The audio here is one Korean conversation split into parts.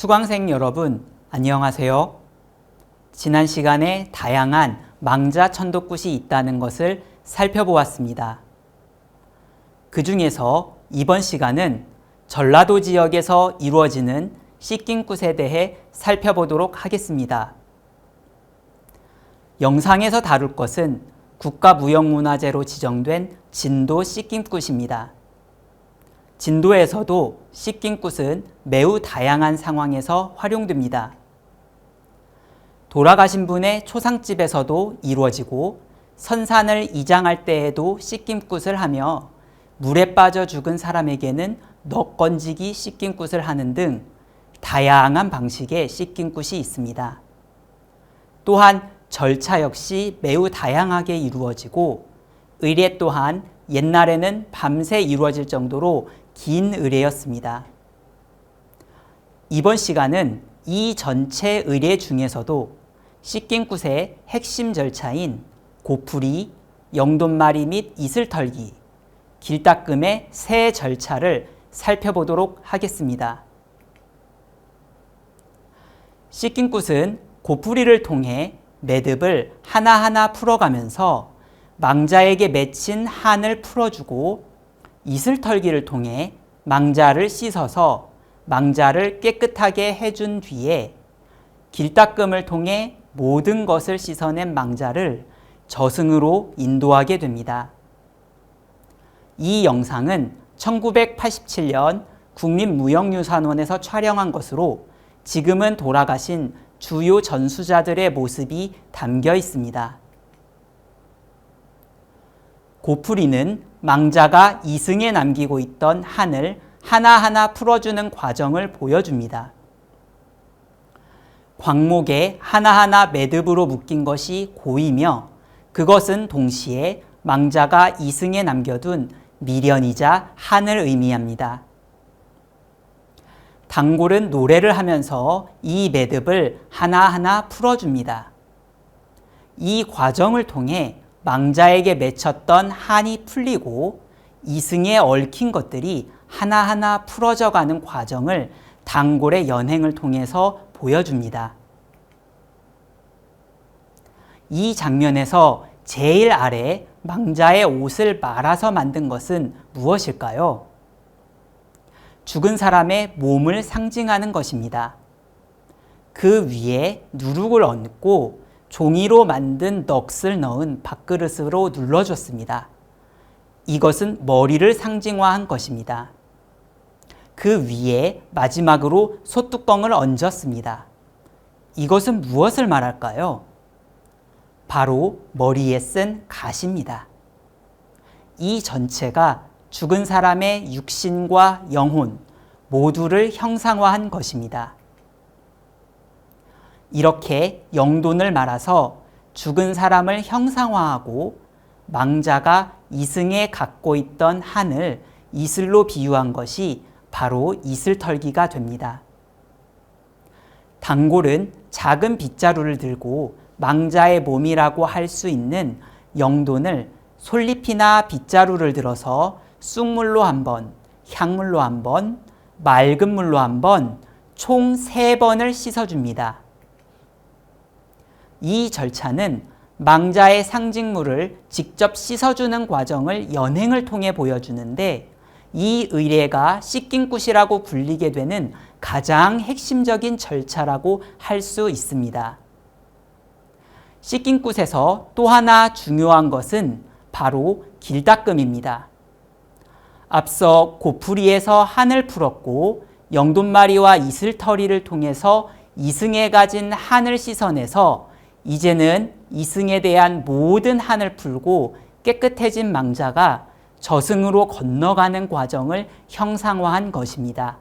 수강생 여러분, 안녕하세요. 지난 시간에 다양한 망자 천도굿이 있다는 것을 살펴보았습니다. 그 중에서 이번 시간은 전라도 지역에서 이루어지는 씻김굿에 대해 살펴보도록 하겠습니다. 영상에서 다룰 것은 국가무형문화재로 지정된 진도 씻김굿입니다. 진도에서도 씻김굿은 매우 다양한 상황에서 활용됩니다. 돌아가신 분의 초상집에서도 이루어지고 선산을 이장할 때에도 씻김굿을 하며 물에 빠져 죽은 사람에게는 넋 건지기 씻김굿을 하는 등 다양한 방식의 씻김굿이 있습니다. 또한 절차 역시 매우 다양하게 이루어지고 의례 또한 옛날에는 밤새 이루어질 정도로 긴 의례였습니다. 이번 시간은 이 전체 의례 중에서도 씻김굿의 핵심 절차인 고풀이, 영돈마리 및 이슬털기, 길닦음의 세 절차를 살펴보도록 하겠습니다. 씻김굿은 고풀이를 통해 매듭을 하나하나 풀어가면서 망자에게 맺힌 한을 풀어주고 이슬털기를 통해 망자를 씻어서 망자를 깨끗하게 해준 뒤에 길닦음을 통해 모든 것을 씻어낸 망자를 저승으로 인도하게 됩니다. 이 영상은 1987년 국립무형유산원에서 촬영한 것으로 지금은 돌아가신 주요 전수자들의 모습이 담겨 있습니다. 고풀이는 망자가 이승에 남기고 있던 한을 하나하나 풀어주는 과정을 보여줍니다. 광목에 하나하나 매듭으로 묶인 것이 고이며 그것은 동시에 망자가 이승에 남겨둔 미련이자 한을 의미합니다. 단골은 노래를 하면서 이 매듭을 하나하나 풀어줍니다. 이 과정을 통해 망자에게 맺혔던 한이 풀리고 이승에 얽힌 것들이 하나하나 풀어져가는 과정을 단골의 연행을 통해서 보여줍니다. 이 장면에서 제일 아래 망자의 옷을 말아서 만든 것은 무엇일까요? 죽은 사람의 몸을 상징하는 것입니다. 그 위에 누룩을 얹고 종이로 만든 넋을 넣은 밥그릇으로 눌러줬습니다. 이것은 머리를 상징화한 것입니다. 그 위에 마지막으로 소뚜껑을 얹었습니다. 이것은 무엇을 말할까요? 바로 머리에 쓴 가시입니다. 이 전체가 죽은 사람의 육신과 영혼 모두를 형상화한 것입니다. 이렇게 영돈을 말아서 죽은 사람을 형상화하고 망자가 이승에 갖고 있던 한을 이슬로 비유한 것이 바로 이슬털기가 됩니다. 단골은 작은 빗자루를 들고 망자의 몸이라고 할 수 있는 영돈을 솔잎이나 빗자루를 들어서 쑥물로 한 번, 향물로 한 번, 맑은 물로 한 번, 총 3번을 씻어줍니다. 이 절차는 망자의 상징물을 직접 씻어주는 과정을 연행을 통해 보여주는데 이 의례가 씻김굿이라고 불리게 되는 가장 핵심적인 절차라고 할 수 있습니다. 씻김굿에서 또 하나 중요한 것은 바로 길닦음입니다. 앞서 고풀이에서 한을 풀었고 영돈마리와 이슬털이를 통해서 이승에 가진 한을 씻어내서 이제는 이승에 대한 모든 한을 풀고 깨끗해진 망자가 저승으로 건너가는 과정을 형상화한 것입니다.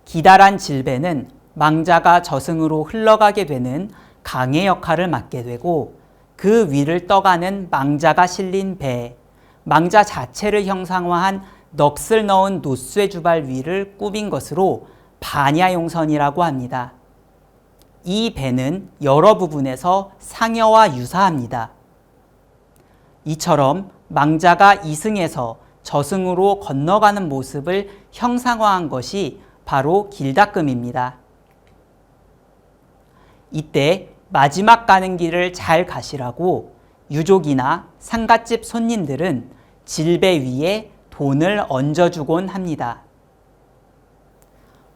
기다란 질배는 망자가 저승으로 흘러가게 되는 강의 역할을 맡게 되고 그 위를 떠가는 망자가 실린 배, 망자 자체를 형상화한 넋을 넣은 노쇠주발 위를 꾸민 것으로 반야용선이라고 합니다. 이 배는 여러 부분에서 상여와 유사합니다. 이처럼 망자가 이승에서 저승으로 건너가는 모습을 형상화한 것이 바로 길닦음입니다. 이때 마지막 가는 길을 잘 가시라고 유족이나 상갓집 손님들은 질배 위에 돈을 얹어주곤 합니다.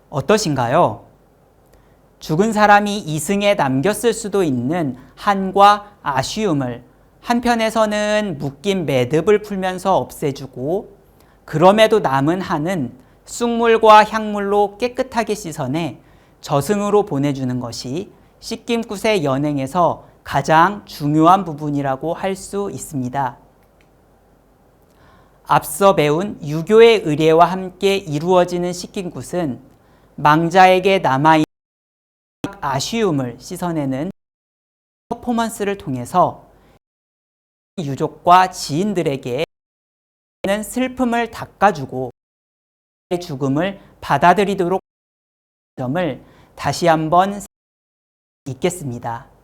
어떠신가요? 죽은 사람이 이승에 남겼을 수도 있는 한과 아쉬움을 한편에서는 묶인 매듭을 풀면서 없애주고, 그럼에도 남은 한은 쑥물과 향물로 깨끗하게 씻어내 저승으로 보내주는 것이 씻김굿의 연행에서 가장 중요한 부분이라고 할 수 있습니다. 앞서 배운 유교의 의례와 함께 이루어지는 씻김굿은 망자에게 남아있는 아쉬움을 씻어내는 퍼포먼스를 통해서 유족과 지인들에게 슬픔을 닦아주고 죽음을 받아들이도록 하는 점을 다시 한번 있겠습니다.